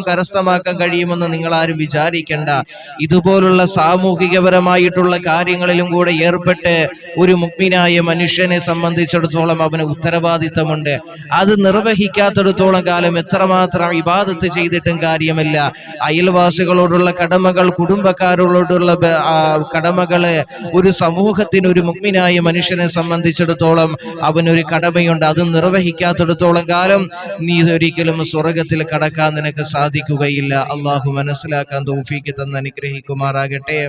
കരസ്ഥമാക്കാൻ കഴിയുമെന്ന് നിങ്ങൾ ആരും വിചാരിക്കേണ്ട. ഇതുപോലുള്ള സാമൂഹികപരമായിട്ടുള്ള കാര്യങ്ങളിലും കൂടെ ഏർപ്പെട്ട് ഒരു മുഅ്മിനായ മനുഷ്യനെ സംബന്ധിച്ചിടത്തോളം അവന് ഉത്തരവാദിത്തമുണ്ട്. അത് നിർവഹിക്കാത്തിടത്തോളം കാലം എത്രമാത്രം ഇബാദത്ത് ചെയ്തിട്ടും കാര്യമില്ല. അയൽവാസികളോടുള്ള കടമകൾ, കുടുംബക്കാരോടുള്ള കടമകള് ഒരു സമൂഹത്തിന്, ഒരു മുഅ്മിനായ മനുഷ്യനെ സംബന്ധിച്ചിടത്തോളം അവനൊരു കടമയുണ്ട്. അത് നിർവഹിക്കാത്തിടത്തോളം കാലം നീ ഒരിക്കലും സ്വർഗത്തിൽ കടക്കാൻ നിനക്ക് സാധിക്കുകയില്ല. അള്ളാഹു മനസ്സിലാക്കാൻ തൗഫീഖ് തന്ന് അനുഗ്രഹിക്കുമാറാകട്ടെ.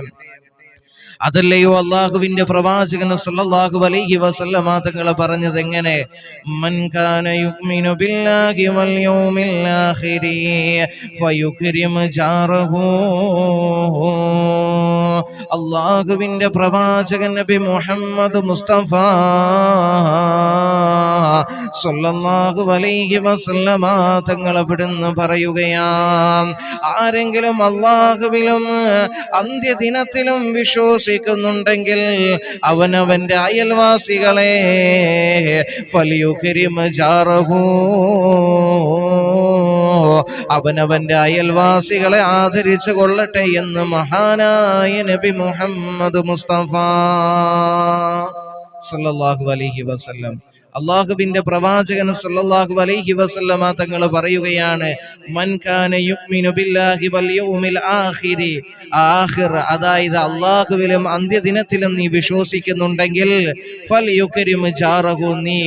അതല്ലയോ അല്ലാഹുവിന്റെ പ്രവാചകൻ സല്ലല്ലാഹു അലൈഹി വസല്ലമ തങ്ങൾ പറഞ്ഞത് എങ്ങനെ? മൻ കാന യുഅ്മിനു ബില്ലാഹി വൽ യൗമിൽ ആഖിരി ഫയുക്രിം ജാറഹു. അല്ലാഹുവിന്റെ പ്രവാചകൻ നബി മുഹമ്മദ് മുസ്തഫ സല്ലല്ലാഹു അലൈഹി വസല്ലമ തങ്ങൾ അവിടുന്ന് പറയുകയാണ്, ആരെങ്കിലും അല്ലാഹുവിലും അന്ത്യദിനത്തിലും വിശ്വസിക്കുന്നുണ്ടെങ്കിൽ അവനവന്റെ അയൽവാസികളെ ഫലിയുക്രിം ജാറഹു, അവനവന്റെ അയൽവാസികളെ ആദരിച്ചു കൊള്ളട്ടെ എന്ന് മഹാനായ നബി മുഹമ്മദ് മുസ്തഫ സല്ലല്ലാഹു അലൈഹി വസല്ലം. അല്ലാഹുവിന്റെ പ്രവാചകൻ സല്ലല്ലാഹു അലൈഹി വസല്ലമ തങ്ങൾ പറയുകയാണ്, മൻ കാന യുഅ്മിനു ബില്ലാഹി വൽ യൗമിൽ ആഖിരി, ആഖിർ അതായത് അല്ലാഹുവിലും അന്ത്യദിനത്തിലും നീ വിശ്വസിക്കുന്നുണ്ടെങ്കിൽ ഫൽയുക്രിം ജാറഹു, നീ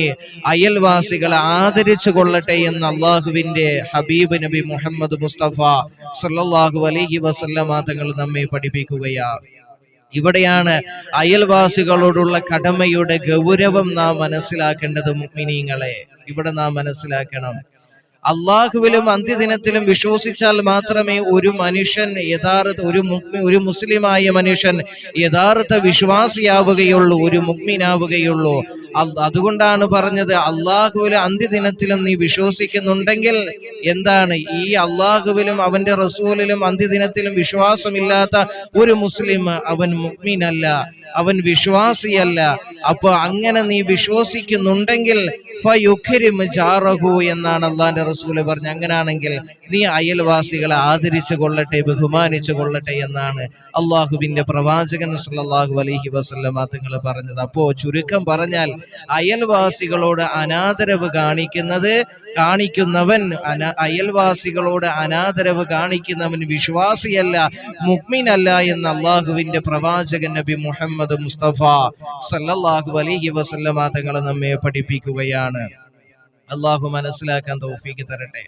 അയൽവാസികളെ ആദരിച്ചു കൊള്ളട്ടെ എന്ന് അല്ലാഹുവിന്റെ ഹബീബ് നബി മുഹമ്മദ് മുസ്തഫ സല്ലല്ലാഹു അലൈഹി വസല്ലമ തങ്ങൾ നമ്മെ പഠിപ്പിക്കുകയാണ്. ഇവിടെയാണ് അയൽവാസികളോടുള്ള കടമയുടെ ഗൗരവം നാം മനസ്സിലാക്കേണ്ടത്. മുഅ്മിനീങ്ങളെ, ഇവിടെ നാം മനസ്സിലാക്കണം, അള്ളാഹുവിലും അന്ത്യദിനത്തിലും വിശ്വസിച്ചാൽ മാത്രമേ ഒരു മനുഷ്യൻ ഒരു മുസ്ലിമായ മനുഷ്യൻ യഥാർത്ഥ വിശ്വാസിയാവുകയുള്ളൂ, ഒരു മുഅ്മിനാവുകയുള്ളൂ. അതുകൊണ്ടാണ് പറഞ്ഞത്, അള്ളാഹുവിലും അന്ത്യദിനത്തിലും നീ വിശ്വസിക്കുന്നുണ്ടെങ്കിൽ എന്താണ്? ഈ അള്ളാഹുവിലും അവന്റെ റസൂലിലും അന്ത്യദിനത്തിലും വിശ്വാസമില്ലാത്ത ഒരു മുസ്ലിം അവൻ മുഅ്മിനല്ല, അവൻ വിശ്വാസിയല്ല. അപ്പൊ അങ്ങനെ നീ വിശ്വസിക്കുന്നുണ്ടെങ്കിൽ ഫയുക്രിം ജാറഹു എന്നാണ് അള്ളാന്റെ റസൂല് പറഞ്ഞ. അങ്ങനാണെങ്കിൽ നീ അയൽവാസികളെ ആദരിച്ചു കൊള്ളട്ടെ, ബഹുമാനിച്ചു കൊള്ളട്ടെ എന്നാണ് അള്ളാഹുവിന്റെ പ്രവാചകൻ സല്ലല്ലാഹു അലൈഹി വസല്ലമ തങ്ങൾ പറഞ്ഞത്. അപ്പോ ചുരുക്കം പറഞ്ഞാൽ, അയൽവാസികളോട് അനാദരവ് കാണിക്കുന്നവൻ അയൽവാസികളോട് അനാദരവ് കാണിക്കുന്നവൻ വിശ്വാസിയല്ല, മുഅ്മിനല്ല എന്ന് അള്ളാഹുവിന്റെ പ്രവാചകൻ നബി മുഹമ്മദ് മുസ്തഫ സല്ലല്ലാഹു അലൈഹി വസല്ലമ തങ്ങൾ നമ്മെ പഠിപ്പിക്കുകയാണ്. അള്ളാഹു മനസ്സിലാക്കാൻ തൗഫീഖ് തരട്ടെ.